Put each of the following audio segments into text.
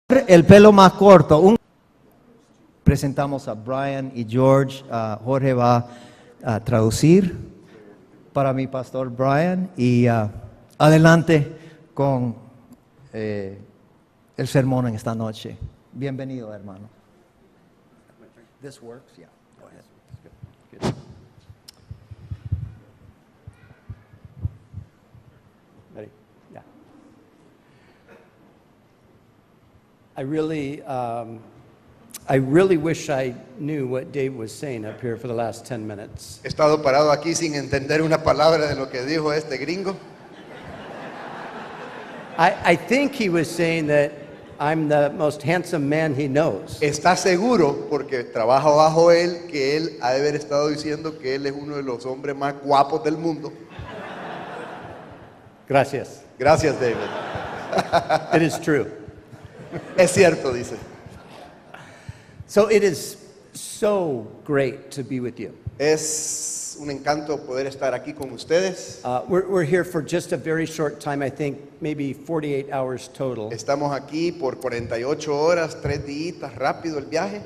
El pelo más corto. Presentamos a Brian y George. Jorge va a traducir para mi pastor Brian y adelante con el sermón en esta noche. Bienvenido, hermano. This works, yeah. Go ahead. Good. Ready? Yeah. I really wish I knew what Dave was saying up here for the last 10 minutes. He estado parado aquí sin entender una palabra de lo que dijo este gringo. I think he was saying that I'm the most handsome man he knows. Está seguro, porque trabaja bajo él, que él ha de haber estado diciendo que él es uno de los hombres más guapos del mundo. Gracias. Gracias, David. It is true. Es cierto, dice. So it is so great to be with you. Es un encanto poder estar aquí con ustedes. We're here for just a very short time, I think maybe 48 hours total. Estamos aquí por 48 horas, 3 días, rápido el viaje.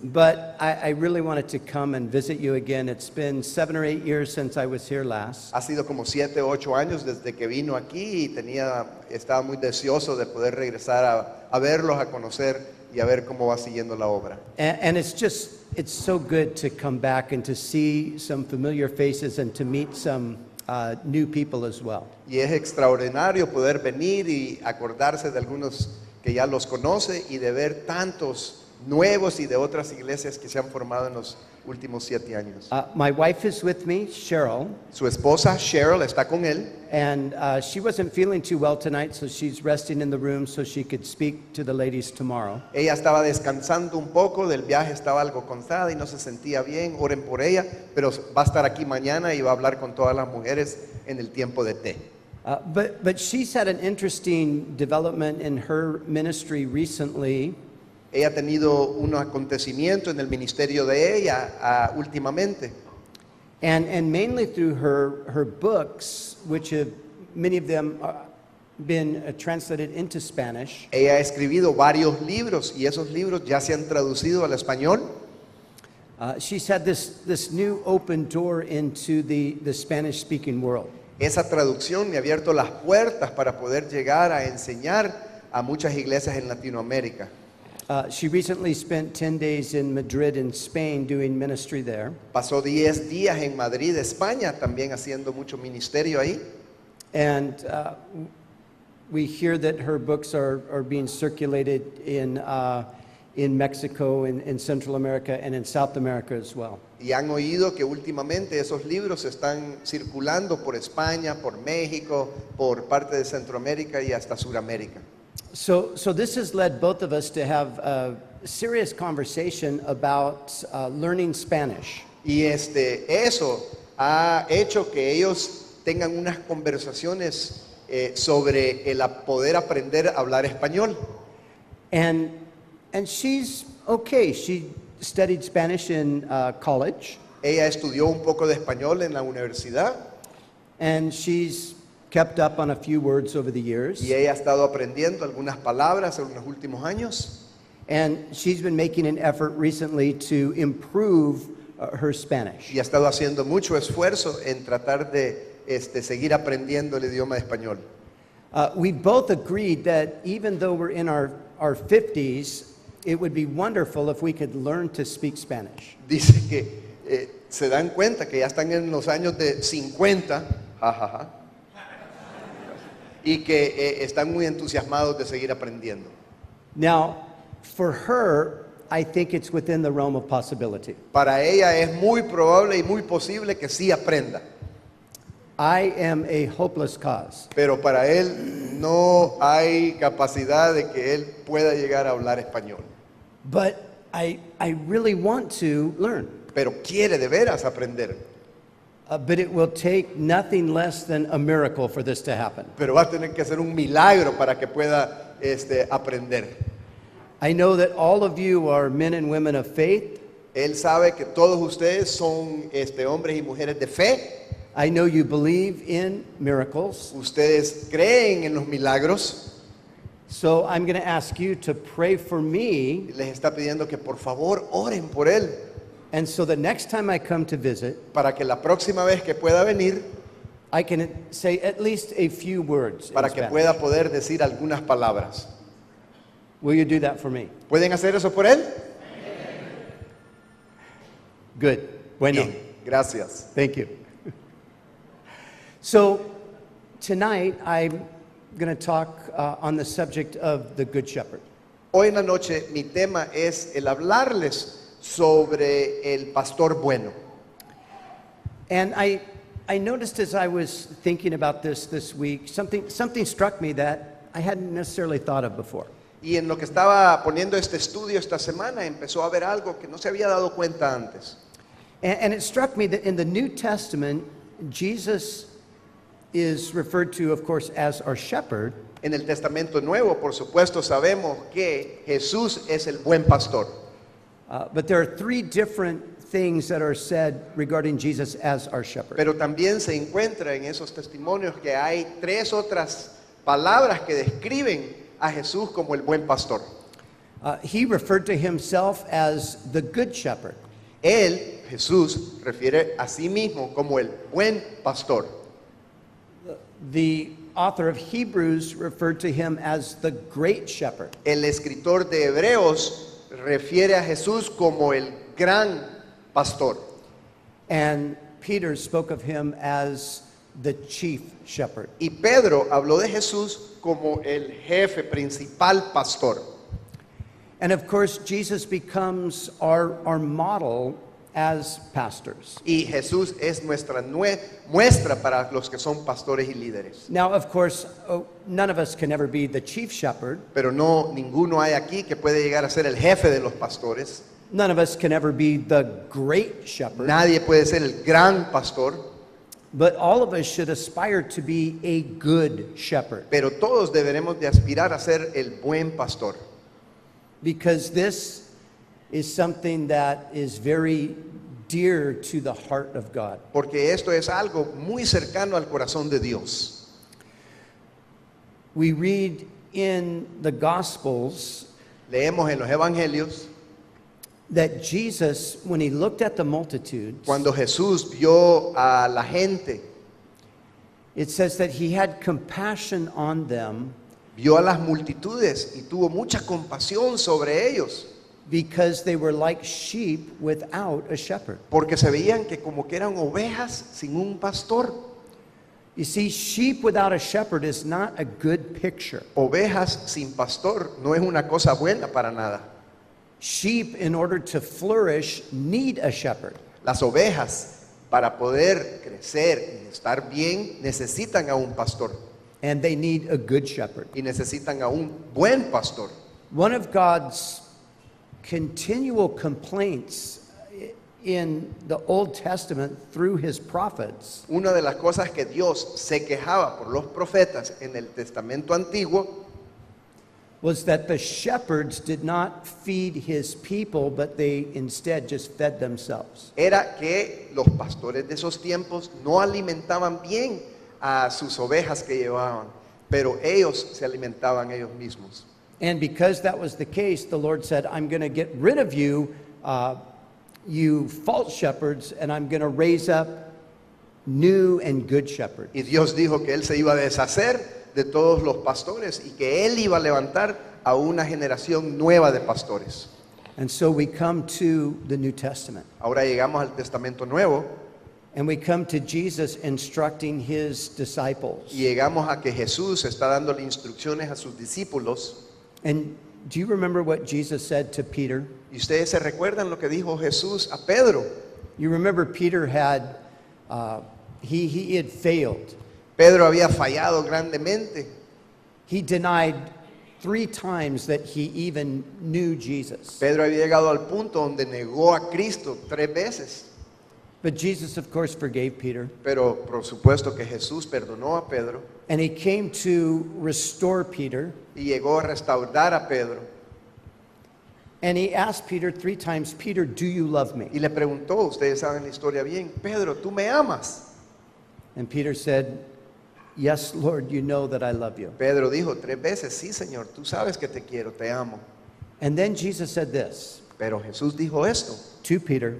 But I really wanted to come and visit you again. It's been 7 or 8 years since I was here last. Ha sido como 7 o 8 años desde que vino aquí y estaba muy deseoso de poder regresar a verlos, a conocer y a ver cómo va siguiendo la obra. And it's so good to come back and to see some familiar faces and to meet some new people as well. Y es extraordinario poder venir y acordarse de algunos que ya los conoce y de ver tantos nuevos y de otras iglesias que se han formado en los últimos 7 años. My wife is with me, Cheryl. Su esposa Cheryl está con él. And she wasn't feeling too well tonight, so she's resting in the room so she could speak to the ladies tomorrow. Ella estaba descansando un poco del viaje, estaba algo cansada y no se sentía bien. Oren por ella, pero va a estar aquí mañana y va a hablar con todas las mujeres en el tiempo de té. But she's had an interesting development in her ministry recently. Ella ha tenido un acontecimiento en el ministerio de ella últimamente. And mainly through her books, which have many of them been translated into Spanish. Ella ha escrito varios libros y esos libros ya se han traducido al español. She's had this new open door into the Spanish-speaking world. Esa traducción me ha abierto las puertas para poder llegar a enseñar a muchas iglesias en Latinoamérica. She recently spent 10 days in Madrid in Spain doing ministry there. Pasó 10 días en Madrid, España, también haciendo mucho ministerio ahí. And we hear that her books are being circulated in Mexico, in Central America, and in South America as well. Y han oído que últimamente esos libros están circulando por España, por México, por parte de Centroamérica y hasta Suramérica. So this has led both of us to have a serious conversation about learning Spanish. Y eso ha hecho que ellos tengan unas conversaciones sobre el poder aprender a hablar español. And she's okay. She studied Spanish in college. Ella estudió un poco de español en la universidad. And she's kept up on a few words over the years. Y ella ha estado aprendiendo algunas palabras en los últimos años. And she's been making an effort recently to improve her Spanish. Y ha estado haciendo mucho esfuerzo en tratar de seguir aprendiendo el idioma español. We both agreed that even though we're in our 50s, it would be wonderful if we could learn to speak Spanish. Dice que se dan cuenta que ya están en los años de 50, jajaja, y que están muy entusiasmados de seguir aprendiendo. Now, for her, I think it's within the realm of possibility. Para ella es muy probable y muy posible que sí aprenda. I am a hopeless cause. Pero para él no hay capacidad de que él pueda llegar a hablar español. But I really want to learn. Pero quiere de veras aprender. But it will take nothing less than a miracle for this to happen. Pero va a tener que hacer un milagro para que pueda aprender. I know that all of you are men and women of faith. Él sabe que todos ustedes son hombres y mujeres de fe. I know you believe in miracles. Ustedes creen en los milagros. So I'm going to ask you to pray for me, Les está pidiendo que por favor oren por él, and so the next time I come to visit, para que la próxima vez que pueda venir, I can say at least a few words in para que Spanish. pueda poder decir algunas palabras. Will you do that for me? ¿Pueden hacer eso por él? Good. Bueno. Bien, gracias. Thank you. So tonight I'm going to talk on the subject of the Good Shepherd. Hoy en la noche mi tema es el hablarles sobre el pastor bueno. And I noticed as I was thinking about this week, something struck me that I hadn't necessarily thought of before. Y en lo que estaba poniendo este estudio esta semana empezó a ver algo que no se había dado cuenta antes. And it struck me that in the New Testament, Jesus is referred to, of course, as our shepherd. En el Testamento Nuevo, por supuesto, sabemos que Jesús es el buen pastor. But there are three different things that are said regarding Jesus as our shepherd. Pero también se encuentra en esos testimonios que hay tres otras palabras que describen a Jesús como el buen pastor. He referred to himself as the good shepherd. Él, Jesús, refiere a sí mismo como el buen pastor. The author of Hebrews referred to him as the great shepherd. El escritor de Hebreos refiere a Jesús como el gran pastor. And Peter spoke of him as the chief shepherd. Y Pedro habló de Jesús como el jefe principal pastor. And of course, Jesus becomes our model as pastors. Y Jesús es nuestra muestra para los que son pastores y líderes. Now, of course, none of us can ever be the chief shepherd. Pero no, ninguno hay aquí que puede llegar a ser el jefe de los pastores. None of us can ever be the great shepherd. Nadie puede ser el gran pastor. But all of us should aspire to be a good shepherd. Pero todos deberemos de aspirar a ser el buen pastor. Because this is something that is very dear to the heart of God. Porque esto es algo muy cercano al corazón de Dios. We read in the Gospels Leemos en los evangelios that Jesus, when he looked at the multitudes, cuando Jesús vio a la gente, it says that he had compassion on them vio a las multitudes y tuvo mucha compasión sobre ellos, because they were like sheep without a shepherd. porque se veían que como que eran ovejas sin un pastor. You see, sheep without a shepherd is not a good picture. Ovejas sin pastor no es una cosa buena para nada. Sheep, in order to flourish, need a shepherd. Las ovejas, para poder crecer y estar bien, necesitan a un pastor And they need a good shepherd. y necesitan a un buen pastor. One of God's continual complaints in the Old Testament through his prophets Una de las cosas que Dios se quejaba por los profetas en el Testamento Antiguo was that the shepherds did not feed his people, but they instead just fed themselves. era que los pastores de esos tiempos no alimentaban bien a sus ovejas que llevaban, pero ellos se alimentaban ellos mismos. And because that was the case, the Lord said, I'm going to get rid of you, you false shepherds, and I'm going to raise up new and good shepherds. Y Dios dijo que Él se iba a deshacer de todos los pastores y que Él iba a levantar a una generación nueva de pastores. And so we come to the New Testament, Ahora llegamos al Testamento Nuevo and we come to Jesus instructing his disciples. y llegamos a que Jesús está dándole instrucciones a sus discípulos. And do you remember what Jesus said to Peter? Y ustedes se recuerdan lo que dijo Jesús a Pedro. You remember Peter had, he had failed. Pedro había fallado grandemente. He denied 3 times that he even knew Jesus. Pedro había llegado al punto donde negó a Cristo 3 veces. But Jesus, of course, forgave Peter. Pero por supuesto que Jesús perdonó a Pedro And he came to restore Peter. y llegó a restaurar a Pedro. And he asked Peter 3 times, Peter, do you love me? Y le preguntó, ustedes saben la historia bien, Pedro, ¿tú me amas? And Peter said, Yes, Lord, you know that I love you. Pedro dijo 3 veces, sí, Señor, tú sabes que te quiero, te amo. And then Jesus said this Pero Jesús dijo esto, to Peter,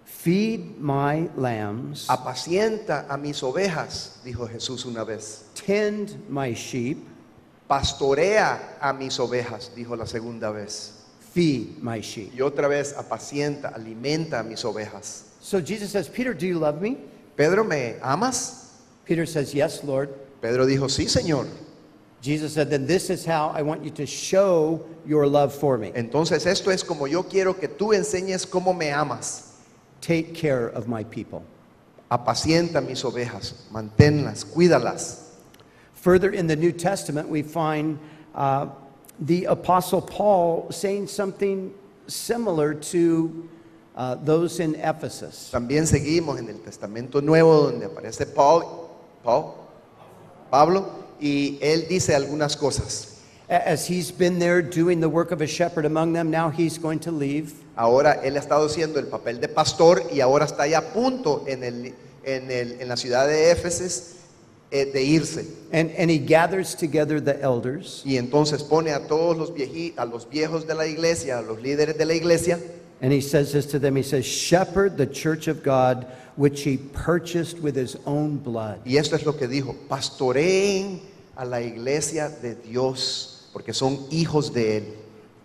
feed my lambs, apacienta a mis ovejas, dijo Jesús una vez. tend my sheep, Pastorea a mis ovejas, dijo la segunda vez. feed my sheep. Y otra vez, apacienta, alimenta a mis ovejas. So Jesus says, Peter, do you love me? Pedro, ¿me amas? Peter says, yes, Lord. Pedro dijo, sí, Señor. Jesus said, then this is how I want you to show your love for me. Entonces esto es como yo quiero que tú enseñes cómo me amas. Take care of my people. Apacienta mis ovejas, manténlas, cuídalas. Further in the New Testament, we find the Apostle Paul saying something similar to those in Ephesus. También seguimos en el Testamento Nuevo donde aparece Pablo, y él dice algunas cosas. As he's been there doing the work of a shepherd among them, now he's going to leave. Ahora él ha estado haciendo el papel de pastor y ahora está ya a punto en la ciudad de Éfeso de irse. And he gathers together the elders, Y entonces pone a todos los viejos de la iglesia, a los líderes de la iglesia, and he says this to them. He says, shepherd the church of God, which he purchased with his own blood. y esto es lo que dijo: pastoreen a la iglesia de Dios, porque son hijos de él.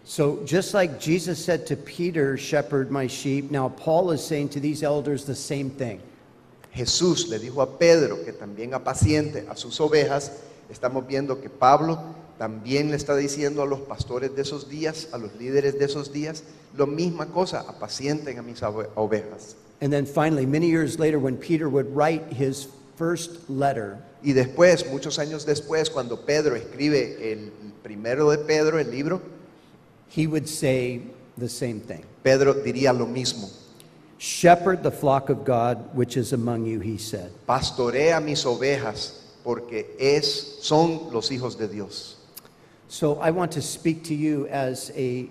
So just like Jesus said to Peter, shepherd my sheep, now Paul is saying to these elders the same thing. Jesús le dijo a Pedro que también apaciente a sus ovejas. Estamos viendo que Pablo también le está diciendo a los pastores de esos días, a los líderes de esos días, lo misma cosa: apacienten a mis ovejas. And then finally, many years later, when Peter would write his first letter, Y después, muchos años después, cuando Pedro escribe el primero de Pedro, el libro, he would say the same thing. Pedro diría lo mismo: Shepherd the flock of God which is among you, he said. pastorea mis ovejas, porque son los hijos de Dios. So I want to speak to you as a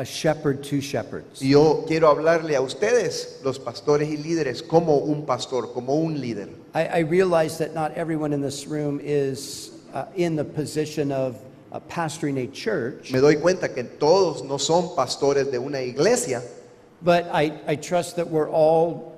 shepherd to shepherds. Y yo quiero hablarle a ustedes, los pastores y líderes, como un pastor, como un líder. I realize that not everyone in this room is in the position of pastoring a church, Me doy cuenta que todos no son pastores de una iglesia, but I trust that we're all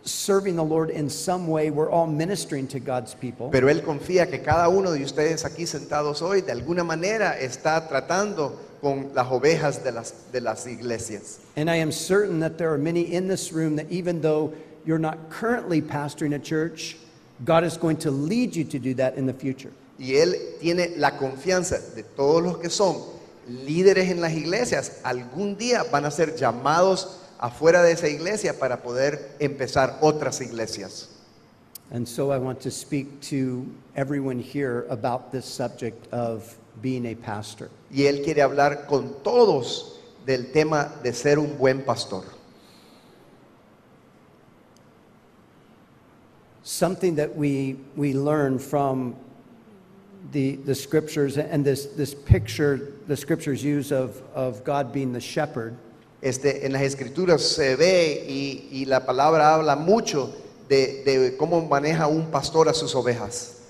serving the Lord in some way. We're all ministering to God's people. pero él confía que cada uno de ustedes aquí sentados hoy de alguna manera está tratando con las ovejas de las iglesias. And I am certain that there are many in this room that even though you're not currently pastoring a church, God is going to lead you to do that in the future. Y él tiene la confianza de todos los que son líderes en las iglesias. Algún día van a ser llamados afuera de esa iglesia para poder empezar otras iglesias. And so I want to speak to everyone here about this subject of being a pastor. Y él quiere hablar con todos del tema de ser un buen pastor. Something that we learn from the scriptures and this picture the scriptures use of God being the shepherd En las escrituras se ve y la palabra habla mucho de cómo maneja un pastor a sus ovejas.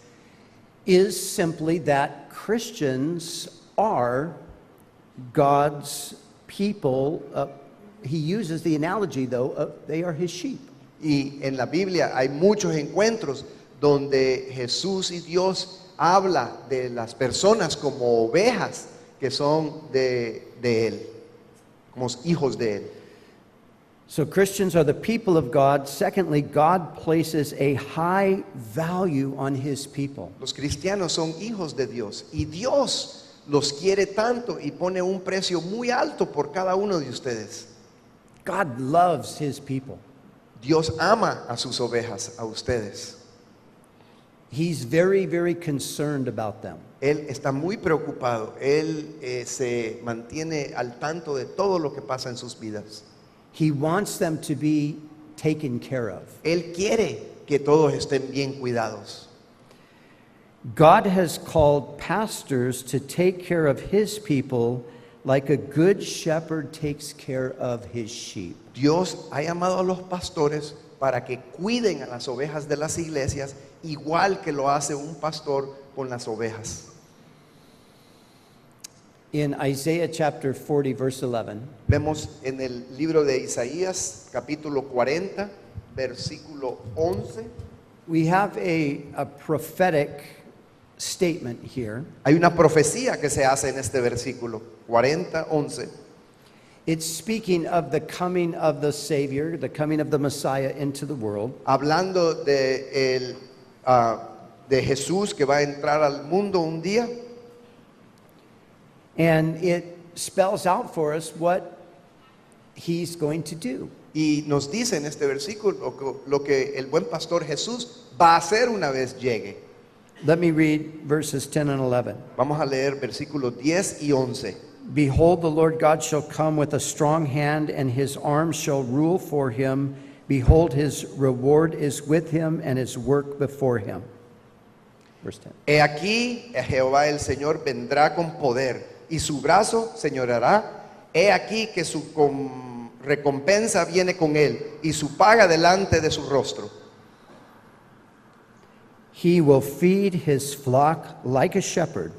is simply that Christians are God's people. He uses the analogy, though, they are his sheep. Y en la Biblia hay muchos encuentros donde Jesús y Dios habla de las personas como ovejas que son de él, como hijos de él. So Christians are the people of God. Secondly, God places a high value on his people. Los cristianos son hijos de Dios y Dios los quiere tanto y pone un precio muy alto por cada uno de ustedes. God loves his people. Dios ama a sus ovejas, a ustedes. He's very, very concerned about them. Él está muy preocupado. Él se mantiene al tanto de todo lo que pasa en sus vidas. He wants them to be taken care of. Él quiere que todos estén bien cuidados. God has called pastors to take care of his people like a good shepherd takes care of his sheep. Dios ha llamado a los pastores para que cuiden a las ovejas de las iglesias igual que lo hace un pastor con las ovejas. In Isaiah chapter 40, verse 11, Vemos en el libro de Isaías, capítulo 40, versículo 11. we have a prophetic statement here. Hay una profecía que se hace en este versículo 40, 11. It's speaking of the coming of the Savior, the coming of the Messiah into the world. Hablando de Jesús que va a entrar al mundo un día. And it spells out for us what he's going to do. Y nos dice en este versículo lo que el buen pastor Jesús va a hacer una vez llegue. Let me read verses 10 and 11. Vamos a leer versículos 10 y 11. Behold, the Lord God shall come with a strong hand, and his arm shall rule for him. Behold, his reward is with him, and his work before him. Verse 10. He aquí, Jehová el Señor vendrá con poder, y su brazo señoreará. He aquí que su recompensa viene con él, y su paga delante de su rostro. He will feed his flock like a shepherd.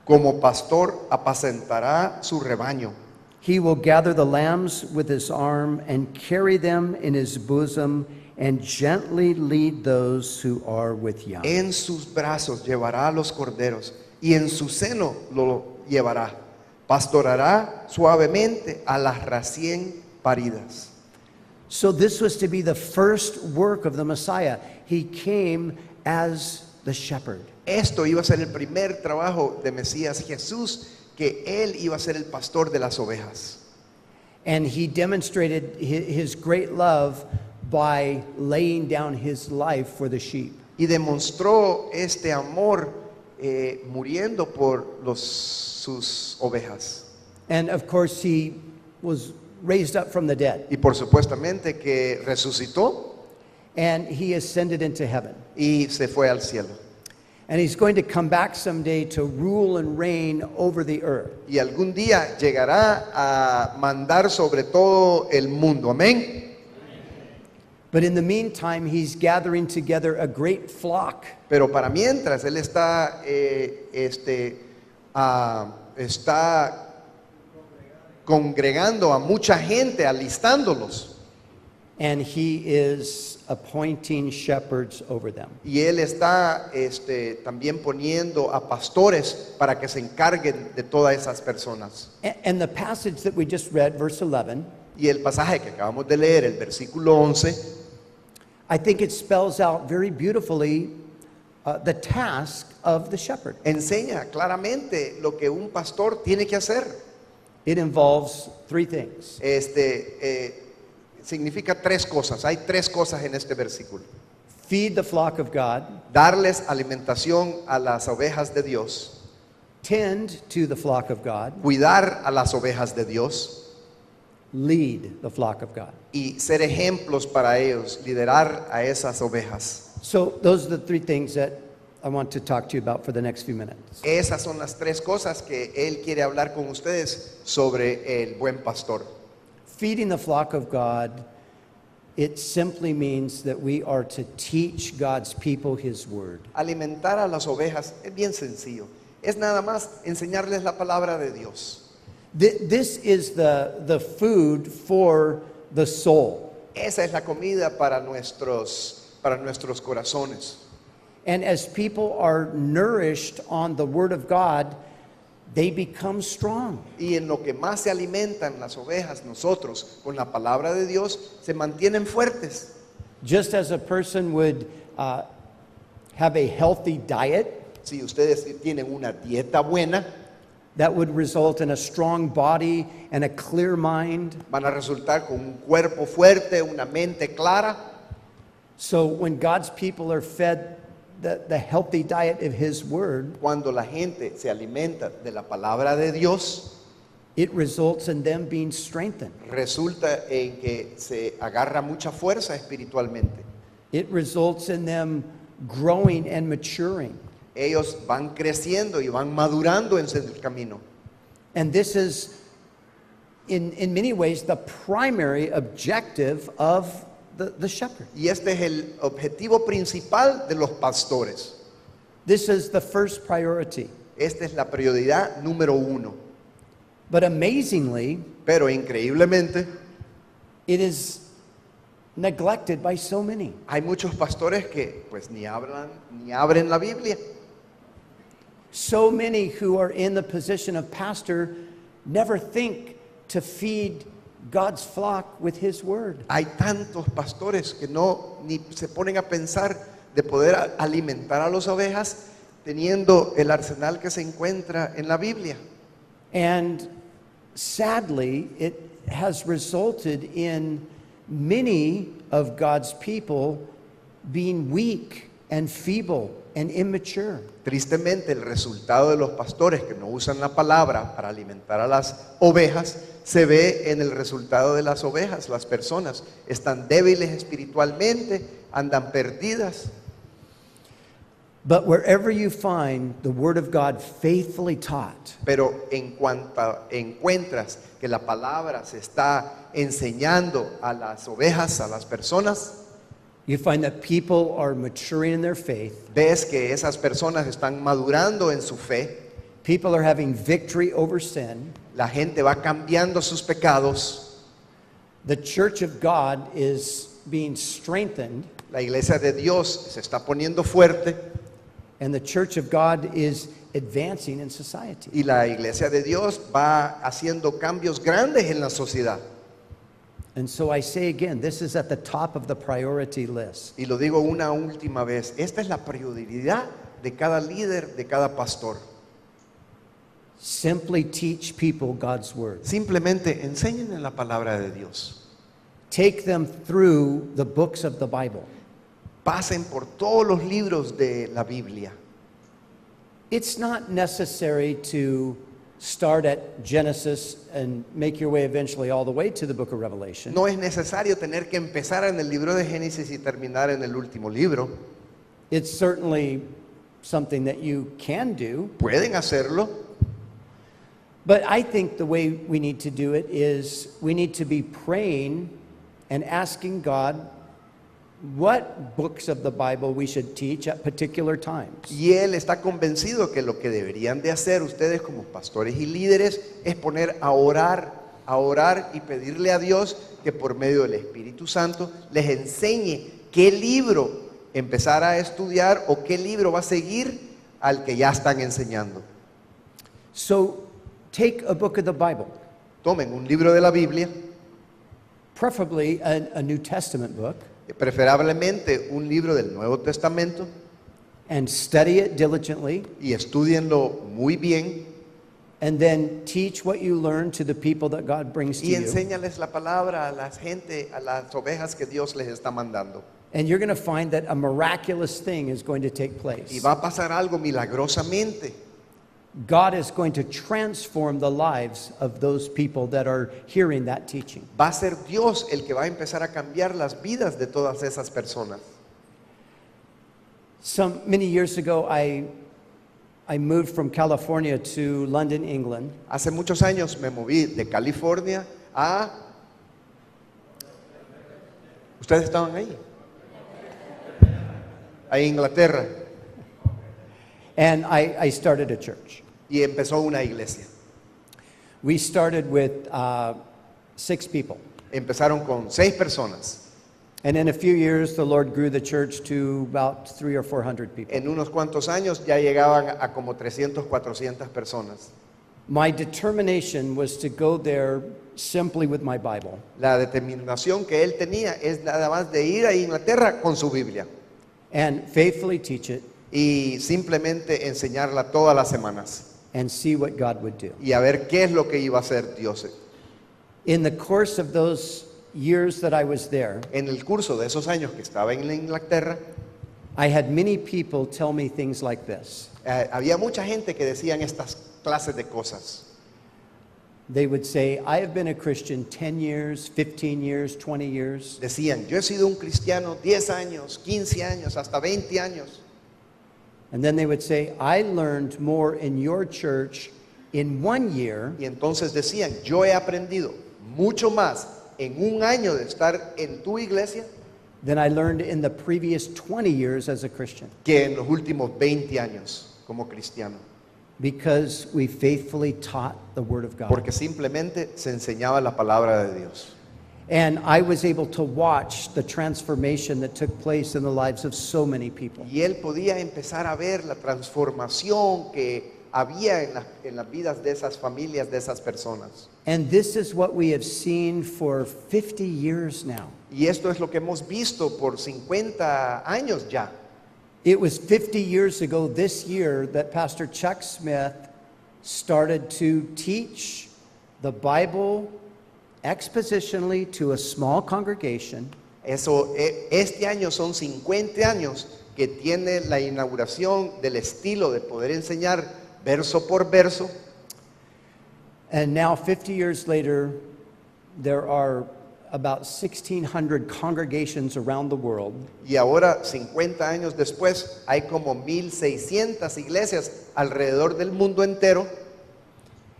Como pastor apacentará su rebaño. He will gather the lambs with his arm and carry them in his bosom and gently lead those who are with young. En sus brazos llevará a los corderos, y en su seno lo llevará. Pastorará suavemente a las recién paridas. So this was to be the first work of the Messiah. He came as the shepherd. Esto iba a ser el primer trabajo de Mesías Jesús, que él iba a ser el pastor de las ovejas. And he demonstrated his great love by laying down his life for the sheep. Y demostró este amor muriendo por sus ovejas. And of course, he was raised up from the dead, Y por supuestamente que resucitó and he ascended into heaven. y se fue al cielo. And he's going to come back someday to rule and reign over the earth. Y algún día llegará a mandar sobre todo el mundo. Amén. But in the meantime, he's gathering together a great flock. Pero para mientras él está congregando a mucha gente, alistándolos. And he is appointing shepherds over them. Y él está también poniendo a pastores para que se encarguen de todas esas personas. And the passage that we just read, verse 11, Y el pasaje que acabamos de leer, el versículo 11, I think it spells out very beautifully the task of the shepherd. enseña claramente lo que un pastor tiene que hacer. It involves three things. Significa tres cosas. Hay tres cosas en este versículo. Feed the flock of God, Darles alimentación a las ovejas de Dios, tend to the flock of God, cuidar a las ovejas de Dios lead the flock of God. y ser ejemplos para ellos, liderar a esas ovejas. So those are the three things that I want to talk to you about for the next few minutes. Esas son las tres cosas que él quiere hablar con ustedes sobre el buen pastor. Feeding the flock of God, it simply means that we are to teach God's people his word. Alimentar a las ovejas es bien sencillo. Es nada más enseñarles la palabra de Dios. This is the food for the soul. Esa es la comida para nuestros corazones. And as people are nourished on the word of God, they become strong. Y en lo que más se alimentan las ovejas, nosotros, con la palabra de Dios, se mantienen fuertes. Just as a person would have a healthy diet Si ustedes tienen una dieta buena, that would result in a strong body and a clear mind. van a resultar con un cuerpo fuerte, una mente clara. So when God's people are fed the healthy diet of his word, Cuando la gente se alimenta de la palabra de Dios, it results in them being strengthened. resulta en que se agarra mucha fuerza espiritualmente. It results in them growing and maturing. Ellos van creciendo y van madurando en su camino. And this is, in many ways, the primary objective of the shepherd. Y este es el objetivo principal de los pastores. This is the first priority. Esta es la prioridad número uno. But amazingly, Pero increíblemente, it is neglected by so many. hay muchos pastores que pues ni hablan ni abren la Biblia. So many who are in the position of pastor never think to feed God's flock with His word. Hay tantos pastores que no ni se ponen a pensar de poder alimentar a las ovejas teniendo el arsenal que se encuentra en la Biblia. And sadly, it has resulted in many of God's people being weak and feeble and immature. Tristemente, el resultado de los pastores que no usan la palabra para alimentar a las ovejas se ve en el resultado de las ovejas. Las personas están débiles espiritualmente, andan perdidas. But wherever you find the Word of God faithfully taught, Pero en cuanto encuentras que la palabra se está enseñando a las ovejas, a las personas, you find that people are maturing in their faith. ves que esas personas están madurando en su fe, People are having victory over sin. la gente va cambiando sus pecados, The church of God is being strengthened, la iglesia de Dios se está poniendo fuerte and the church of God is advancing in society. y la iglesia de Dios va haciendo cambios grandes en la sociedad. And so I say again, this is at the top of the priority list. Y lo digo una última vez, esta es la prioridad de cada líder, de cada pastor. Simply teach people God's word. Simplemente enséñenle la palabra de Dios. Take them through the books of the Bible. Pasen por todos los libros de la Biblia. It's not necessary to start at Genesis and make your way eventually all the way to the book of Revelation. No es necesario tener que empezar en el libro de Génesis y terminar en el último libro. It's certainly something that you can do, Pueden hacerlo, but I think the way we need to do it is we need to be praying and asking God what books of the Bible we should teach at particular times. y él está convencido que lo que deberían de hacer ustedes como pastores y líderes es poner a orar y pedirle a Dios que por medio del Espíritu Santo les enseñe qué libro empezar a estudiar o qué libro va a seguir al que ya están enseñando. So take a book of the Bible, Tomen un libro de la Biblia, preferably a New Testament book, preferablemente un libro del Nuevo Testamento, and study it diligently, y estudienlo muy bien and then teach what you learn to the people that God brings to y you. enséñales la palabra a la gente, a las ovejas que Dios les está mandando. And you're going to find that a miraculous thing is going to take Y place. va a pasar algo milagrosamente. God is going to transform the lives of those people that are hearing that teaching. Va a ser Dios el que va a empezar a cambiar las vidas de todas esas personas. Many years ago, I moved from California to London, England, Hace muchos años me moví de California a... ¿Ustedes estaban ahí? A Inglaterra. and I started a church. Y empezó una iglesia. We started with 6 people. Empezaron con 6 personas. And in a few years, the Lord grew the church to about 300 or 400 people. En unos cuantos años ya llegaban a como 300, 400 personas. My determination was to go there simply with my Bible. La determinación que él tenía es nada más de ir a Inglaterra con su Biblia And faithfully teach it y simplemente enseñarla todas las semanas and see what God would do. y a ver qué es lo que iba a hacer Dios. In the course of those years that I was there, En el curso de esos años que estaba en Inglaterra, I had many people tell me things like this. había mucha gente que decían estas clases de cosas. They would say, I have been a Christian 10 years, 15 years, 20 years, Decían, yo he sido un cristiano 10 años, 15 años, hasta 20 años. and then they would say, I learned more in your church in 1 year Y entonces decían, yo he aprendido mucho más en un año de estar en tu iglesia than I learned in the previous 20 years as a Christian, que en los últimos 20 años como cristiano, because we faithfully taught the Word of God. porque simplemente se enseñaba la palabra de Dios. And I was able to watch the transformation that took place in the lives of so many people. Y él podía empezar a ver la transformación que había en las vidas de esas familias, de esas personas. And this is what we have seen for 50 years now. Y esto es lo que hemos visto por 50 años ya. It was 50 years ago this year that Pastor Chuck Smith started to teach the Bible expositionally to a small congregation. Este año son 50 años que tiene la inauguración del estilo de poder enseñar verso por verso. And now 50 years later, there are about 1,600 congregations around the world. Y ahora, 50 años después, hay como 1,600 iglesias alrededor del mundo entero.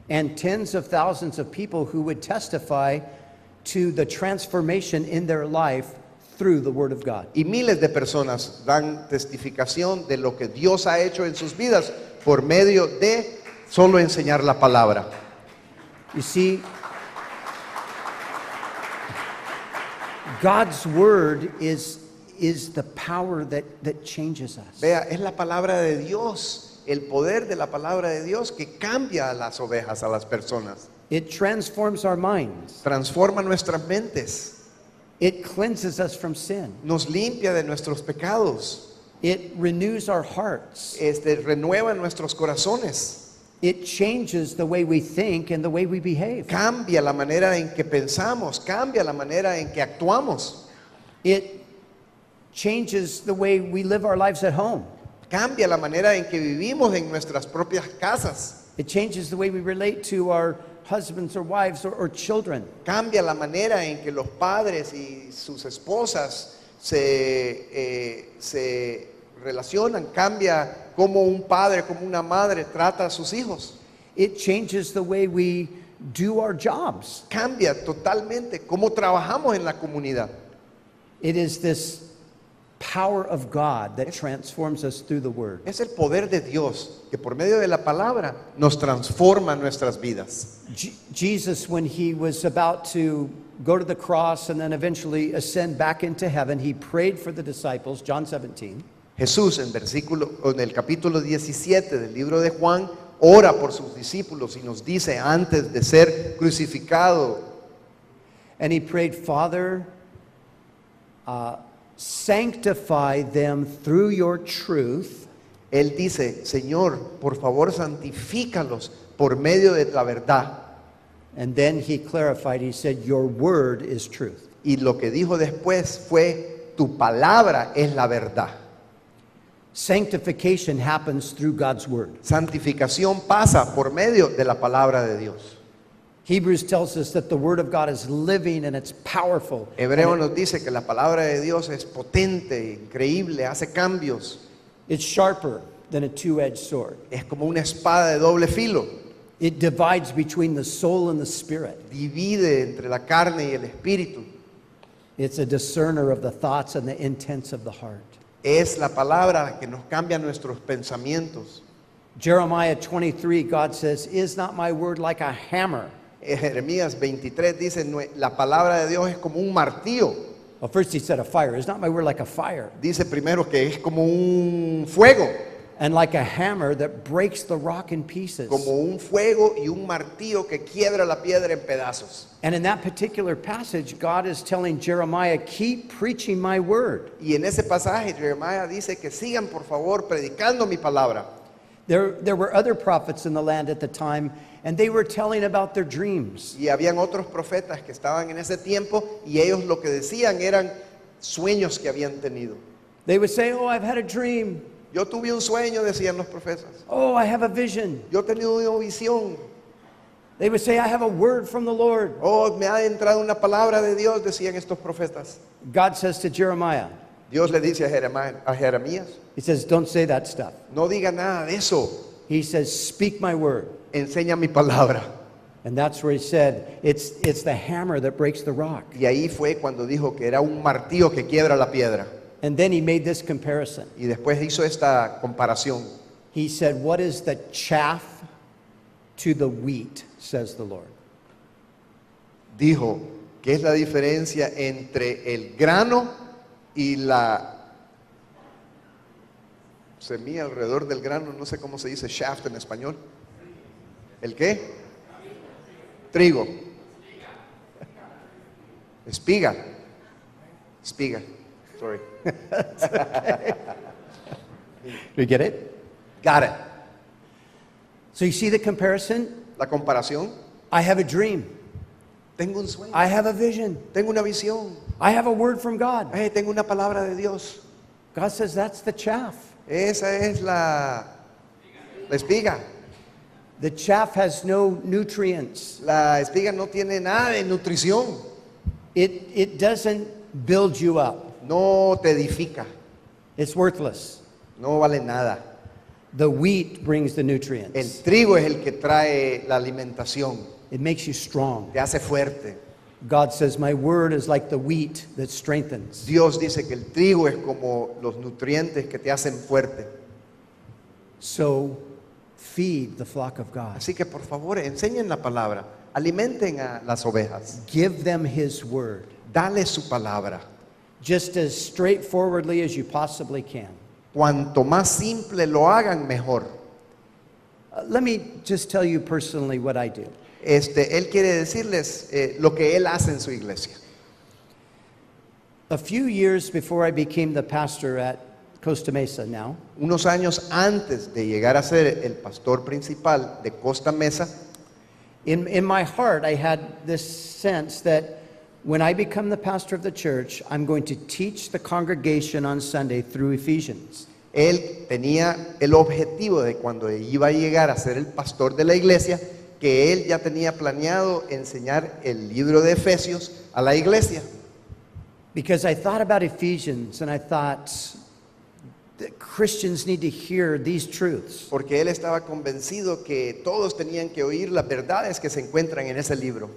And tens of thousands of people who would testify to the transformation in their life through the Word of God. Y miles de personas dan testificación de lo que Dios ha hecho en sus vidas por medio de solo enseñar la palabra. You see, God's Word is the power that changes us. Vea, es la palabra de Dios, el poder de la palabra de Dios que cambia a las ovejas, a las personas. It transforms our minds. Transforma nuestras mentes, It cleanses us from sin. nos limpia de nuestros pecados, It renews our hearts. renueva nuestros corazones, It changes the way we think and the way we behave. cambia la manera en que pensamos, cambia la manera en que actuamos, It changes the way we live our lives at home. cambia la manera en que vivimos en nuestras propias casas, It changes the way we relate to our husbands or wives or children. cambia la manera en que los padres y sus esposas se relacionan, cambia cómo un padre, como una madre trata a sus hijos, It changes the way we do our jobs. cambia totalmente cómo trabajamos en la comunidad. It is this power of God that transforms us through the Word. Es el poder de Dios que por medio de la palabra nos transforma nuestras vidas. Jesus, when he was about to go to the cross and then eventually ascend back into heaven, he prayed for the disciples, John 17. Jesús en el capítulo 17 del libro de Juan ora por sus discípulos y nos dice antes de ser crucificado, And he prayed, Father, sanctify them through your truth. él dice, Señor, por favor santifícalos por medio de la verdad. And then he clarified, he said, your word is truth. Y lo que dijo después fue, tu palabra es la verdad. Sanctification happens through God's word. Santificación pasa por medio de la palabra de Dios. Hebrews tells us that the word of God is living and it's powerful. Hebreo nos dice que la palabra de Dios es potente, increíble, hace cambios. It's sharper than a two-edged sword. Es como una espada de doble filo. It divides between the soul and the spirit. Divide entre la carne y el espíritu. It's a discerner of the thoughts and the intents of the heart. Es la palabra que nos cambia nuestros pensamientos. Jeremiah 23, God says, is not my word like a hammer? Jeremías 23 dice, la palabra de Dios es como un martillo. Well, first he said a fire. Is not my word like a fire? Dice primero que es como un fuego, And like a hammer that breaks the rock in pieces. como un fuego y un martillo que quiebra la piedra en pedazos. And in that particular passage, God is telling Jeremiah, keep preaching my word. Y en ese pasaje Jeremías dice que sigan por favor predicando mi palabra. There were other prophets in the land at the time, and they were telling about their dreams. Y habían otros profetas que estaban en ese tiempo y ellos lo que decían eran sueños que habían tenido. They would say, oh, I've had a dream. Yo tuve un sueño, decían los profetas. Oh, I have a vision. Yo he tenido una visión. They would say, I have a word from the Lord. Oh, me ha entrado una palabra de Dios, decían estos profetas. God says to Jeremiah, Dios le dice a Jeremías, he says, don't say that stuff. no diga nada de eso, He says, speak my word. enseña mi palabra. And that's where he said, it's the hammer that breaks the rock. Y ahí fue cuando dijo que era un martillo que quiebra la piedra. And then he made this comparison. Y después hizo esta comparación. He said, what is the chaff to the wheat, says the Lord. Dijo, ¿qué es la diferencia entre el grano y la semilla alrededor del grano? No sé cómo se dice shaft en español. ¿El qué? Trigo. Espiga. Espiga. Sorry. You get it? Got it. So you see the comparison? La comparación. I have a dream. Tengo un sueño. I have a vision. Tengo una visión. I have a word from God. Tengo una palabra de Dios. God says that's the chaff. Esa es la espiga. The chaff has no nutrients. La espiga no tiene nada de nutrición. It doesn't build you up. No te edifica. It's worthless. No vale nada. The wheat brings the El nutrients. trigo es el que trae la alimentación. It makes you strong. Te hace fuerte. God says, my word is like the wheat that strengthens. Dios dice que el trigo es como los nutrientes que te hacen fuerte. So feed the flock of God. Así que por favor, enseñen la palabra. Alimenten a las ovejas. Give them his word. Dale su palabra. Just as straightforwardly as you possibly can. Cuanto más simple lo hagan, mejor. Let me just tell you personally what I do. Él quiere decirles lo que él hace en su iglesia. A few years before I became the pastor at Costa Mesa now, Unos años antes de llegar a ser el pastor principal de Costa Mesa, in my heart I had this sense that when I become the pastor of the church, I'm going to teach the congregation on Sunday through Ephesians. él tenía el objetivo de cuando iba a llegar a ser el pastor de la iglesia, que él ya tenía planeado enseñar el libro de Efesios a la iglesia. Because I thought about Ephesians and I thought that Christians need to hear these truths. Porque él estaba convencido que todos tenían que oír las verdades que se encuentran en ese libro.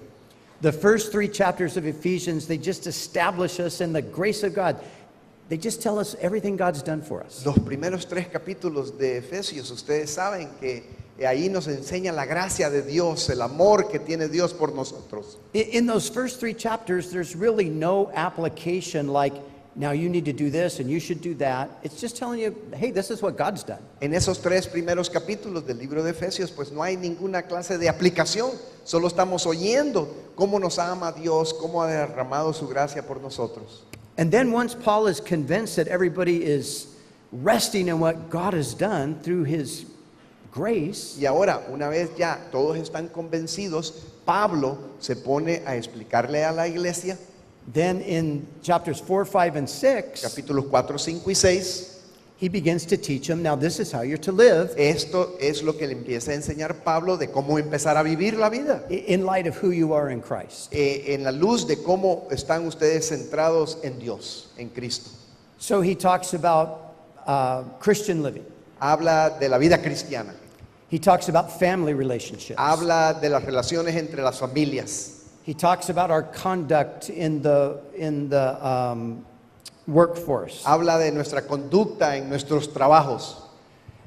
The first 3 chapters of Ephesians, they just establish us in the grace of God. They just tell us everything God's done for us. Los primeros 3 capítulos de Efesios, ustedes saben que ahí nos enseña la gracia de Dios, el amor que tiene Dios por nosotros. In those first 3 chapters, there's really no application like, now you need to do this and you should do that. It's just telling you, hey, this is what God's done. En esos 3 primeros capítulos del libro de Efesios, pues no hay ninguna clase de aplicación, solo estamos oyendo cómo nos ama Dios, cómo ha derramado su gracia por nosotros. And then once Paul is convinced that everybody is resting in what God has done through his grace, Y ahora, una vez ya todos están convencidos, Pablo se pone a explicarle a la iglesia, then in chapters 4, 5, and 6, capítulos 4, 5 y 6, he begins to teach them, now this is how you're to live esto es lo que le empieza a enseñar Pablo de cómo empezar a vivir la vida. in light of who you are in Christ. En la luz de cómo están ustedes centrados en Dios, en Cristo. So he talks about Christian living. Habla de la vida cristiana, He talks about family relationships. habla de las relaciones entre las familias, He talks about our conduct in the workforce. habla de nuestra conducta en nuestros trabajos.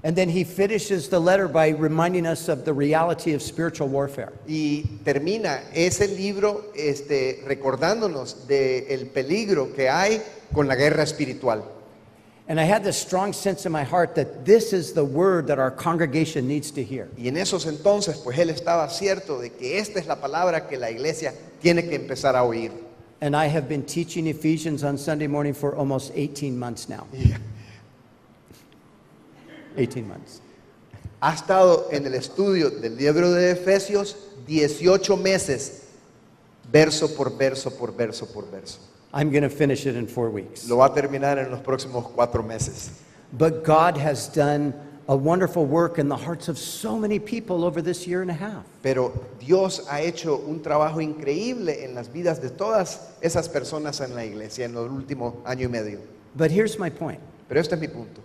And then he finishes the letter by reminding us of the reality of spiritual warfare. Y termina ese libro recordándonos del peligro que hay con la guerra espiritual. And I had this strong sense in my heart that this is the word that our congregation needs to hear. Y en esos entonces, pues él estaba cierto de que esta es la palabra que la iglesia tiene que empezar a oír. And I have been teaching Ephesians on Sunday morning for almost 18 months now. 18 months. Ha estado en el estudio del libro de Efesios 18 meses, verso por verso, por verso, por verso. I'm going to finish it in 4 weeks. Lo va a terminar en los próximos 4 meses. But God has done a wonderful work in the hearts of so many people over this year and a half. Pero Dios ha hecho un trabajo increíble en las vidas de todas esas personas en la iglesia en el último año y medio. But here's my point. Pero este es mi punto.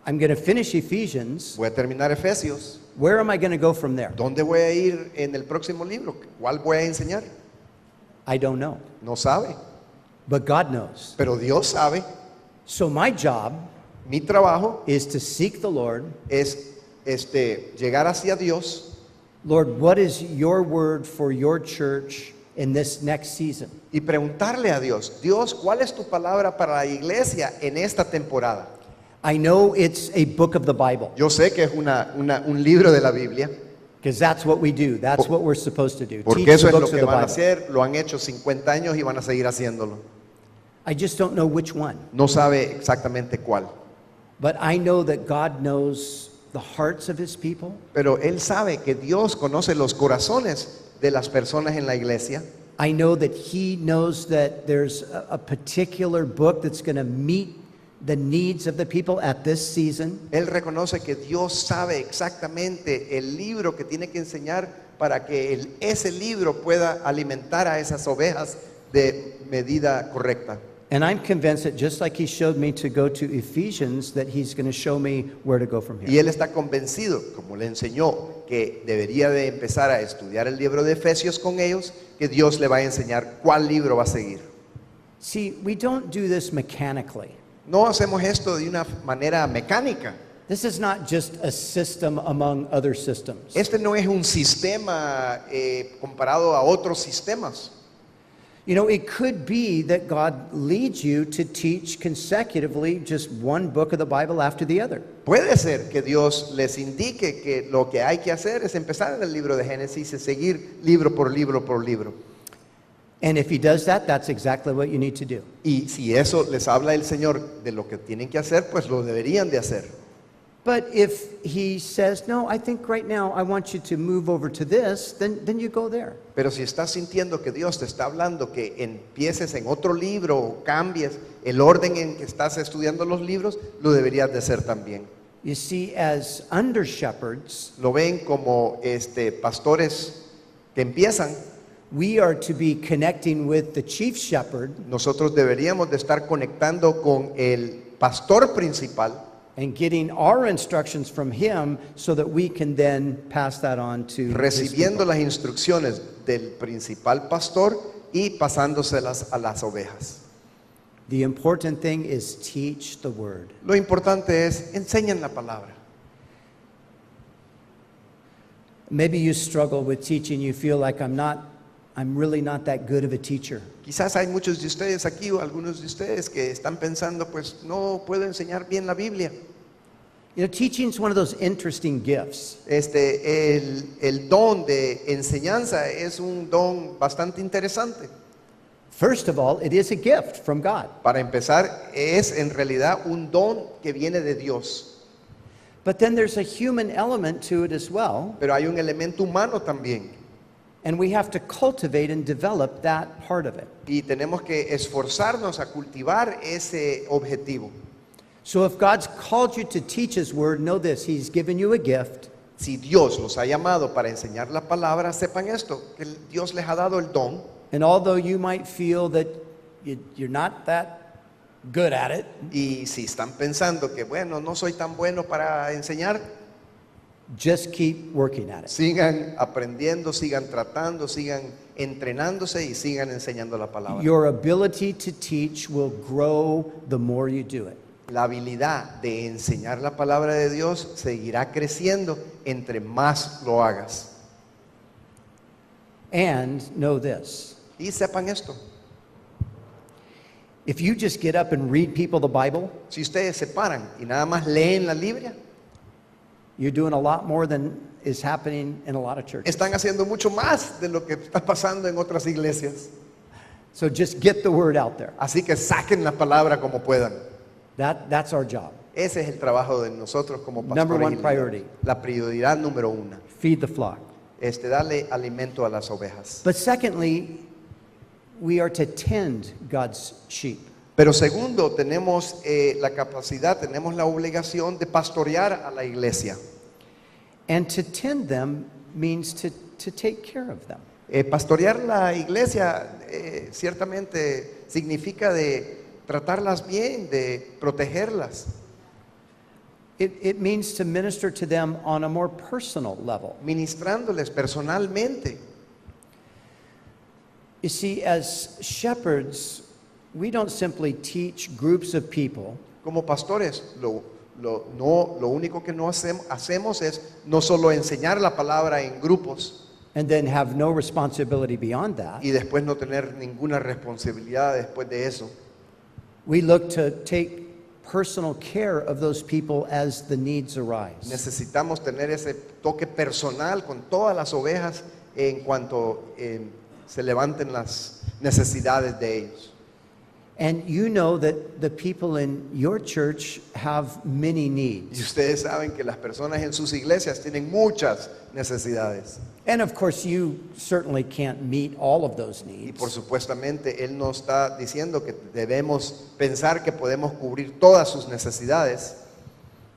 I'm going to finish Ephesians. Voy a terminar Efesios. Where am I going to go from there? ¿Dónde voy a ir en el próximo libro? ¿Cuál voy a enseñar? I don't know. No sabe, But God knows. pero Dios sabe. So my job Mi trabajo is to seek the Lord. es llegar hacia Dios Lord, what is your word for your church in this next season? y preguntarle a Dios, Dios, ¿cuál es tu palabra para la iglesia en esta temporada? I know it's a book of the Bible Yo sé que es un libro de la Biblia, because that's what we do. That's what we're supposed to do. porque Teach eso the es lo books of que the van a Bible. hacer, lo han hecho 50 años y van a seguir haciéndolo. I just don't know which one. No sabe exactamente cuál, But I know that God knows the hearts of his people. pero él sabe que Dios conoce los corazones de las personas en la iglesia. I know that he knows that there's a particular book that's going to meet the needs of the people at this season. Él reconoce que Dios sabe exactamente el libro que tiene que enseñar para que ese libro pueda alimentar a esas ovejas de medida correcta. And I'm convinced that just like he showed me to go to Ephesians, that he's going to show me where to go from Y here. él está convencido, como le enseñó, que debería de empezar a estudiar el libro de Efesios con ellos, que Dios le va a enseñar cuál libro va a seguir. See, we don't do this mechanically. No hacemos esto de una manera mecánica. This is not just a system among other systems. Este no es un sistema comparado a otros sistemas. You know, it could be that God leads you to teach consecutively just one book of the Bible after the other. Puede ser que Dios les indique que lo que hay que hacer es empezar en el libro de Génesis y seguir libro por libro por libro. And if he does that, that's exactly what you need to do. Y si eso les habla el Señor de lo que tienen que hacer, pues lo deberían de hacer. But if he says, no, I think right now I want you to move over to this, then you go there. Pero si estás sintiendo que Dios te está hablando que empieces en otro libro o cambies el orden en que estás estudiando los libros, lo deberías de hacer también. You see, as under shepherds, Lo ven como pastores que empiezan. we are to be connecting with the chief shepherd Nosotros deberíamos de estar conectando con el pastor principal and getting our instructions from him so that we can then pass that on to his recibiendo people. las instrucciones del principal pastor y pasándoselas a las ovejas. The important thing is teach the word. Lo importante es enseñen la palabra. Maybe you struggle with teaching, you feel like I'm really not that good of a teacher. Quizás hay muchos de ustedes aquí o algunos de ustedes que están pensando, pues no puedo enseñar bien la Biblia. You know, teaching is one of those interesting gifts. El don de enseñanza es un don bastante interesante. First of all, it is a gift from God. Para empezar, es en realidad un don que viene de Dios. But then there's a human element to it as well, Pero hay un elemento humano también. and we have to cultivate and develop that part of it. Y tenemos que esforzarnos a cultivar ese objetivo. So if God's called you to teach his word, know this, he's given you a gift, Si Dios los ha llamado para enseñar la palabra, sepan esto, que Dios les ha dado el don. and although you might feel that you're not that good at it, Y si están pensando que, bueno, no soy tan bueno para enseñar, just keep working at it. sigan aprendiendo, sigan tratando, sigan entrenándose y sigan enseñando la palabra. Your ability to teach will grow the more you do it. La habilidad de enseñar la palabra de Dios seguirá creciendo entre más lo hagas. And know this, Y sepan esto, if you just get up and read people the Bible, si ustedes se paran y nada más leen la Biblia, you're doing a lot more than is happening in a lot of churches. están haciendo mucho más de lo que está pasando en otras iglesias. So just get the word out there. Así que saquen la palabra como puedan. That's our job. Ese es el trabajo de nosotros como pastores. Number one y líderes. priority. La prioridad número 1, Feed the flock. darle alimento a las ovejas. But secondly, we are to tend God's sheep. Pero segundo, tenemos la capacidad, tenemos la obligación de pastorear a la iglesia. And to tend them means to take care of them. Pastorear la iglesia ciertamente significa de tratarlas bien, de protegerlas. It means to minister to them on a more personal level. ministrándoles personalmente. You see, as shepherds, we don't simply teach groups of people. Como pastores, lo único que no hacemos es no solo enseñar la palabra en grupos And then have no responsibility beyond that. y después no tener ninguna responsabilidad después de eso. We look to take personal care of those people as the needs arise. Necesitamos tener ese toque personal con todas las ovejas en cuanto se levanten las necesidades de ellos. And you know that the people in your church have many Y needs. ustedes saben que las personas en sus iglesias tienen muchas necesidades. And of course, you certainly can't meet all of those Y por needs. supuestamente Él no está diciendo que debemos pensar que podemos cubrir todas sus necesidades,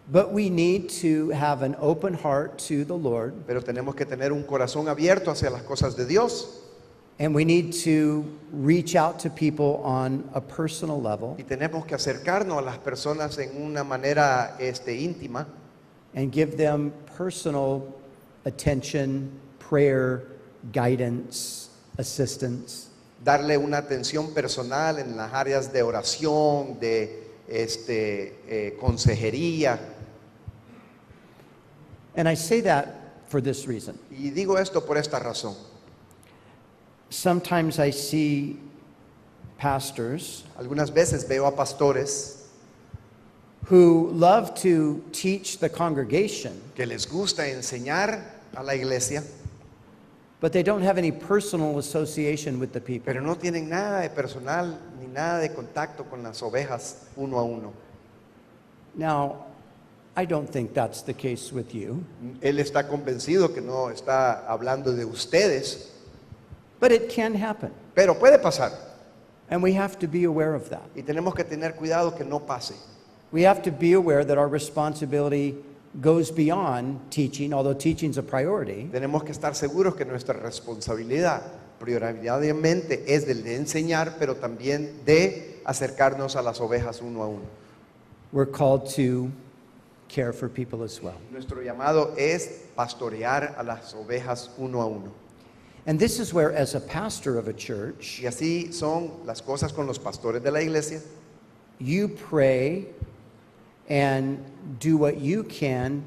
But we need to have an open heart to the Lord, pero tenemos que tener un corazón abierto hacia las cosas de Dios and we need to reach out to people on a personal level y tenemos que acercarnos a las personas en una manera íntima and give them personal attention, prayer, guidance, assistance. darle una atención personal en las áreas de oración, de consejería. And I say that for this reason. Y digo esto por esta razón. Sometimes I see pastors Algunas veces veo a pastores who love to teach the congregation, que les gusta enseñar a la iglesia, but they don't have any personal association with the people. pero no tienen nada de personal ni nada de contacto con las ovejas uno a uno. Now, I don't think that's the case with you, Él está convencido que no está hablando de ustedes, but it can happen, pero puede pasar and we have to be aware of that. y tenemos que tener cuidado que no pase. We have to be aware that our responsibility goes beyond teaching, although teaching's a priority. Tenemos que estar seguros que nuestra responsabilidad prioritariamente es del de enseñar, pero también de acercarnos a las ovejas uno a uno. We're called to care for people as well. Nuestro llamado es pastorear a las ovejas uno a uno. And this is where, as a pastor of a church, Y así son las cosas con los pastores de la iglesia. you pray and do what you can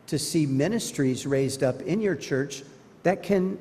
to see ministries raised up in your church that can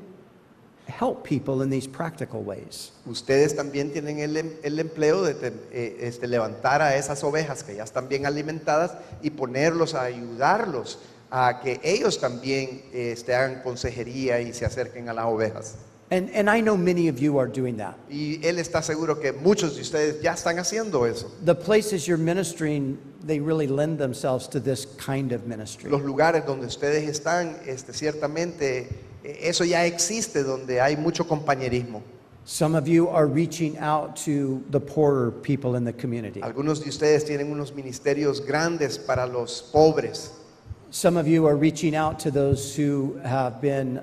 help people in these practical ways. Ustedes también tienen el empleo de levantar a esas ovejas que ya están bien alimentadas y ponerlos a ayudarlos a que ellos también hagan consejería y se acerquen a las ovejas. And I know many of you are doing that. Y él está seguro que muchos de ustedes ya están haciendo eso. The places you're ministering, they really lend themselves to this kind of ministry. Los lugares donde ustedes están, ciertamente, eso ya existe, donde hay mucho compañerismo. Some of you are reaching out to the poorer people in the community. Algunos de ustedes tienen unos ministerios grandes para los pobres. Some of you are reaching out to those who have been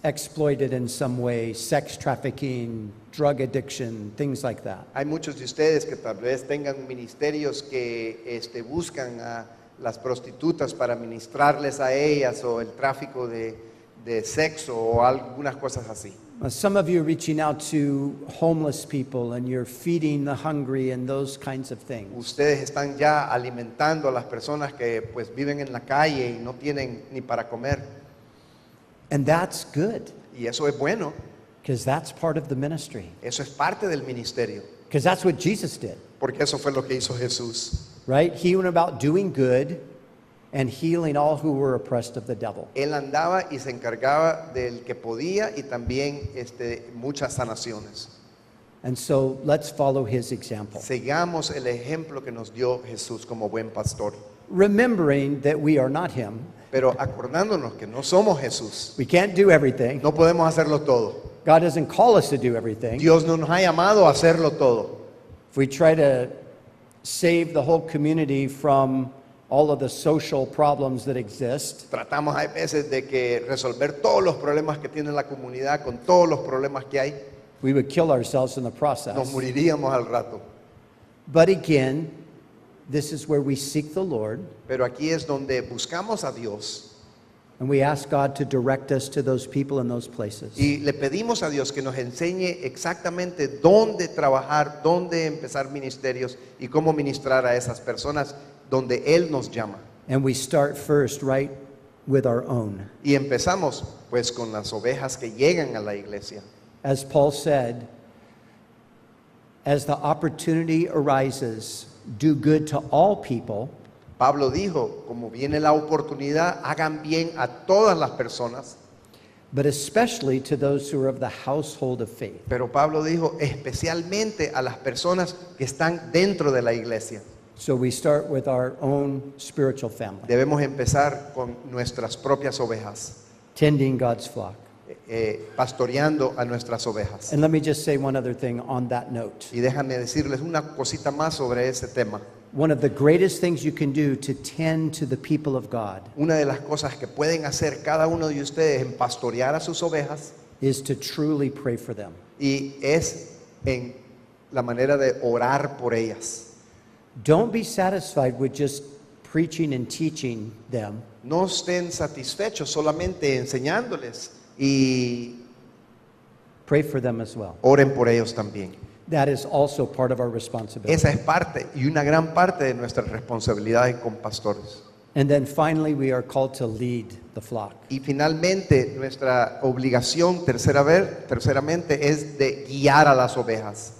exploited in some way, sex trafficking, drug addiction, things like that. Hay muchos de ustedes que tal vez tengan ministerios que buscan a las prostitutas para ministrarles a ellas, o el tráfico de sexo o algunas cosas así. Some of you are reaching out to homeless people and you're feeding the hungry and those kinds of things. Ustedes están ya alimentando a las personas que pues viven en la calle y no tienen ni para comer. And that's good, Y eso es bueno, because that's part of the ministry. eso es parte del ministerio, Because that's what Jesus did, porque eso fue lo que hizo Jesús. right? He went about doing good and healing all who were oppressed of the devil. Él andaba y se encargaba del que podía y también muchas sanaciones. And so let's follow his example, Sigamos el ejemplo que nos dio Jesús como buen pastor, remembering that we are not him. pero acordándonos que no somos Jesús. We can't do everything. No podemos hacerlo todo. God doesn't call us to do everything. Dios no nos ha llamado a hacerlo todo. If we try to save the whole community from all of the social problems that exist, Tratamos a veces de que resolver todos los problemas que tiene la comunidad con todos los problemas que hay. we would kill ourselves in the Nos process. moriríamos al rato. But again, this is where we seek the Lord pero aquí es donde buscamos a Dios and we ask God to direct us to those people in those places. y le pedimos a Dios que nos enseñe exactamente dónde trabajar, dónde empezar ministerios y cómo ministrar a esas personas donde Él nos llama. And we start first right with our own. Y empezamos pues con las ovejas que llegan a la iglesia. As Paul said, as the opportunity arises, do good to all people, Pablo dijo, como viene la oportunidad, hagan bien a todas las personas. but especially to those who are of the household of faith. Pero Pablo dijo especialmente a las personas que están dentro de la iglesia. So we start with our own spiritual family, Debemos empezar con nuestras propias ovejas, tending God's flock. pastoreando a nuestras ovejas. And let me just say one other thing on that note. Y déjame decirles una cosita más sobre ese tema. One of the greatest things you can do to tend to the people of God Una de las cosas que pueden hacer cada uno de ustedes en pastorear a sus ovejas is to truly pray for them. y es en la manera de orar por ellas. Don't be satisfied with just preaching and teaching them, No estén satisfechos solamente enseñándoles y pray for them as well. oren por ellos también. That is also part of our responsibility. Esa es parte y una gran parte de nuestras responsabilidades como pastores. And then finally, we are called to lead the flock. Y finalmente nuestra obligación terceramente es de guiar a las ovejas.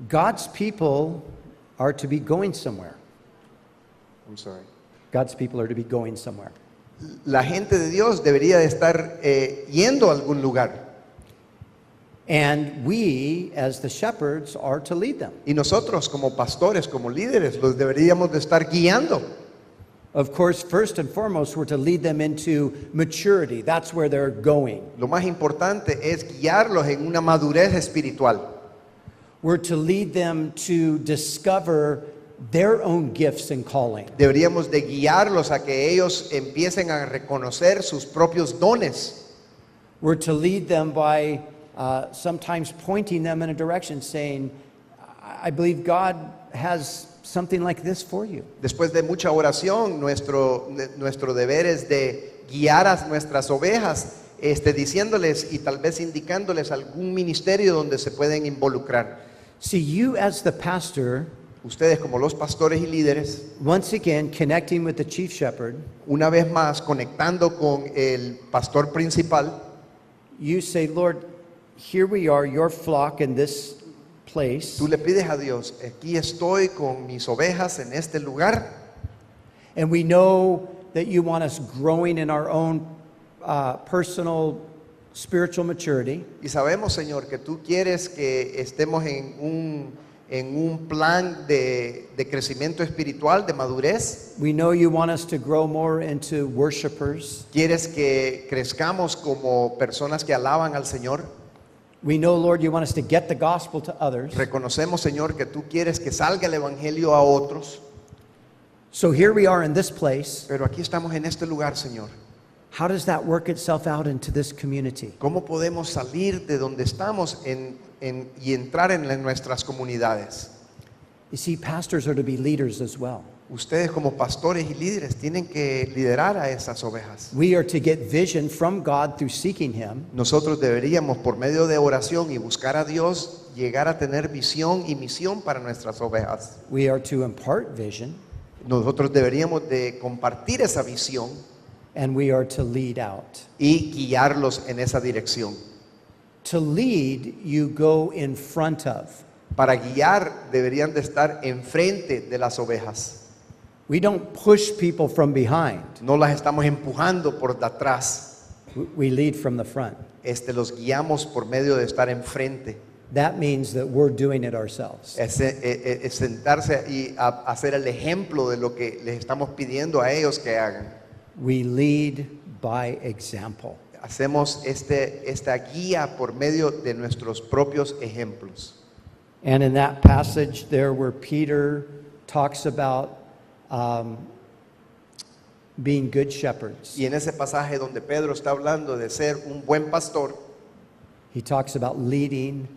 God's people are to be going somewhere. I'm sorry. God's people are to be going somewhere. La gente de Dios debería de estar yendo a algún lugar And we, as the shepherds, are to lead them. y nosotros como pastores, como líderes, los deberíamos de estar guiando. Of course, first and foremost, we're to lead them into maturity. That's where they're going. Lo más importante es guiarlos en una madurez espiritual. We're to lead them to discover their own gifts and calling. Deberíamos de guiarlos a que ellos empiecen a reconocer sus propios dones. We're to lead them by sometimes pointing them in a direction, saying, I believe God has something like this for you. Después de mucha oración, nuestro deber es de guiar a nuestras ovejas, diciéndoles y tal vez indicándoles algún ministerio donde se pueden involucrar. See, you as the pastor, Ustedes como los pastores y líderes, once again, connecting with the chief shepherd, una vez más conectando con el pastor principal, you say, Lord, here we are, your flock in this place, tú le pides a Dios, aquí estoy con mis ovejas en este lugar and we know that you want us growing in our own personal spiritual maturity. y sabemos, Señor, que tú quieres que estemos en un plan de crecimiento espiritual, de madurez. We know you want us to grow more into worshipers. Quieres que crezcamos como personas que alaban al Señor. We know, Lord, you want us to get the gospel to others. Reconocemos, Señor, que tú quieres que salga el evangelio a otros. So here we are in this place. Pero aquí estamos en este lugar, Señor. How does that work itself out into this community? ¿Cómo podemos salir de donde estamos y entrar en nuestras comunidades? You see, pastors are to be leaders as well. Ustedes como pastores y líderes tienen que liderar a esas ovejas. We are to get vision from God through seeking Him. Nosotros deberíamos, por medio de oración y buscar a Dios, llegar a tener visión y misión para nuestras ovejas. We are to impart vision, Nosotros deberíamos de compartir esa visión and we are to lead out. y guiarlos en esa dirección. To lead, you go in front of. Para guiar deberían de estar enfrente de las ovejas. We don't push people from behind. No las estamos empujando por detrás. We lead from the front. Los guiamos por medio de estar enfrente. That means that we're doing it ourselves. Es sentarse y hacer el ejemplo de lo que les estamos pidiendo a ellos que hagan. We lead by example. Hacemos esta guía por medio de nuestros propios ejemplos. And in that passage there where Peter talks about being good shepherds, Y en ese pasaje donde Pedro está hablando de ser un buen pastor, he talks about leading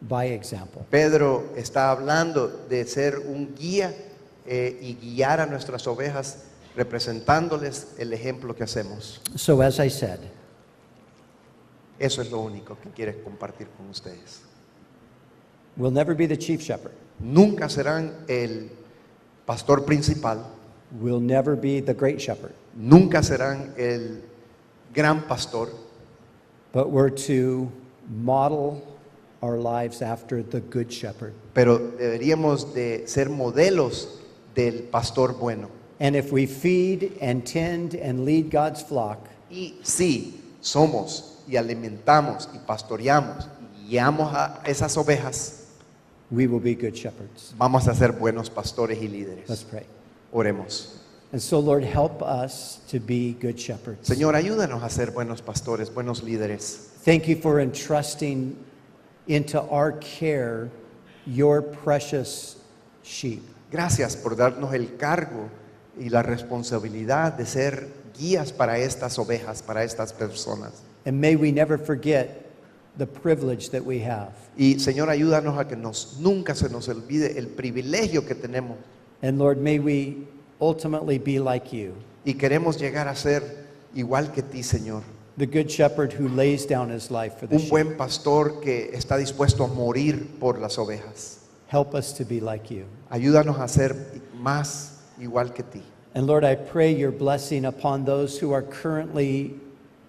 by example. Pedro está hablando de ser un guía y guiar a nuestras ovejas representándoles el ejemplo que hacemos. So as I said, Eso es lo único que quiero compartir con ustedes. we'll never be the chief shepherd. Nunca serán el pastor principal, We'll never be the great shepherd. nunca serán el gran pastor, But we're to model our lives after the good shepherd. pero deberíamos de ser modelos del pastor bueno. And if we feed and tend and lead God's flock, Y si somos y alimentamos y pastoreamos y guiamos a esas ovejas, we will be good shepherds. vamos a ser buenos pastores y líderes. Let's pray. Oremos. And so, Lord, help us to be good shepherds. Señor, ayúdanos a ser buenos pastores, buenos líderes. Thank you for entrusting into our care your precious sheep. Gracias por darnos el cargo y la responsabilidad de ser guías para estas ovejas, para estas personas. And may we never forget the privilege that we have. Y Señor, ayúdanos a que nunca se nos olvide el privilegio que tenemos. And Lord, may we ultimately be like you, Y queremos llegar a ser igual que ti, Señor. the good shepherd who lays down his life for the Un sheep. buen pastor que está dispuesto a morir por las ovejas. Help us to be like you. Ayúdanos a ser más igual que ti. And Lord, I pray your blessing upon those who are currently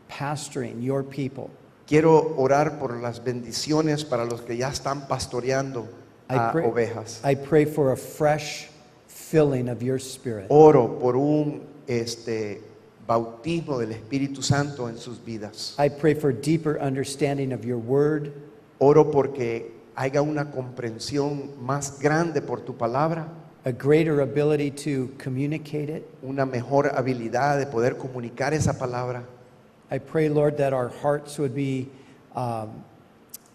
pastoring your people. Quiero orar por las bendiciones para los que ya están pastoreando a ovejas. I pray for a fresh filling of your spirit. Oro por un bautismo del Espíritu Santo en sus vidas. I pray for deeper understanding of your word. Oro porque haya una comprensión más grande por tu palabra, A greater ability to communicate it. una mejor habilidad de poder comunicar esa palabra. I pray, Lord, that our hearts would be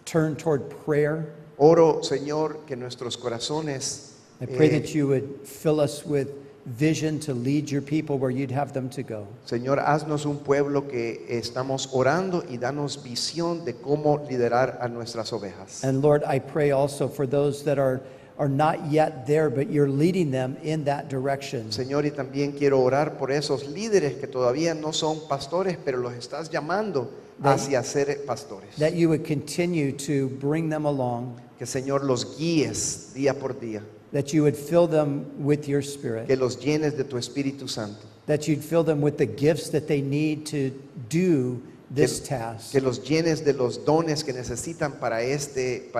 turned toward prayer. Oro, Señor, que nuestros corazones I pray that you would fill us with vision to lead your people where you'd have them to go. Señor, haznos un pueblo que estamos orando y danos visión de cómo liderar a nuestras ovejas. And Lord, I pray also for those that are not yet there, but you're leading them in that direction. Señor, y también quiero orar por esos líderes que todavía no son pastores, pero los estás llamando hacia ser pastores. That you would continue to bring them along, Que, Señor, los guíes día por día, that you would fill them with your spirit, que los llenes de tu Espíritu Santo, that you'd fill them with the gifts that they need to do this task, que los llenes de los dones que necesitan para este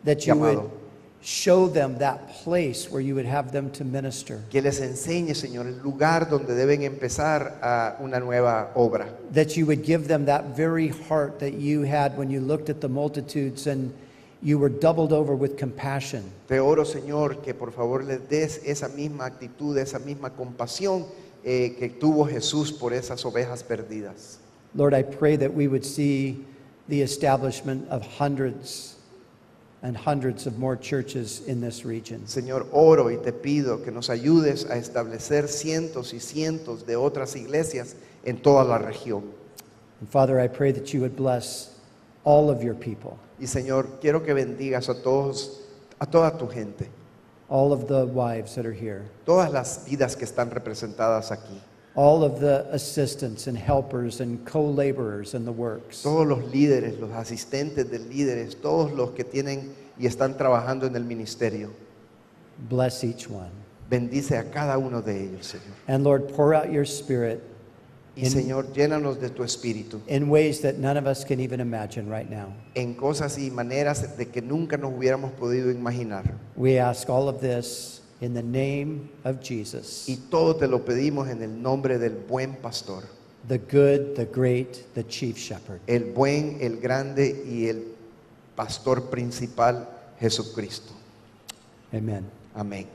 that you would llamado. show them that place where you would have them to minister, Que les enseñe, Señor, el lugar donde deben empezar a una nueva obra. that you would give them that very heart that you had when you looked at the multitudes and you were doubled over with compassion. Te oro, Señor, que por favor les des esa misma actitud, esa misma compasión que tuvo Jesús por esas ovejas perdidas. Lord, I pray that we would see the establishment of hundreds and hundreds of more churches in this region. Señor, oro y te pido que nos ayudes a establecer cientos y cientos de otras iglesias en toda la región. And Father, I pray that you would bless all of your people, Y Señor, quiero que bendigas a todos, a toda tu gente, all of the wives that are here, todas las vidas que están representadas aquí, all of the assistants and helpers and co-laborers in the works. todos los líderes, los asistentes de líderes, todos los que tienen y están trabajando en el ministerio. Bless each one. Bendice a cada uno de ellos, Señor. And Lord, pour out your spirit Y Señor, llénanos de tu espíritu in ways that none of us can even imagine right now. en cosas y maneras de que nunca nos hubiéramos podido imaginar. We ask all of this in the name of Jesus, Y todo te lo pedimos en el nombre del buen pastor, the good, the great, the chief shepherd. el buen, el grande y el pastor principal, Jesucristo. Amen. Amén.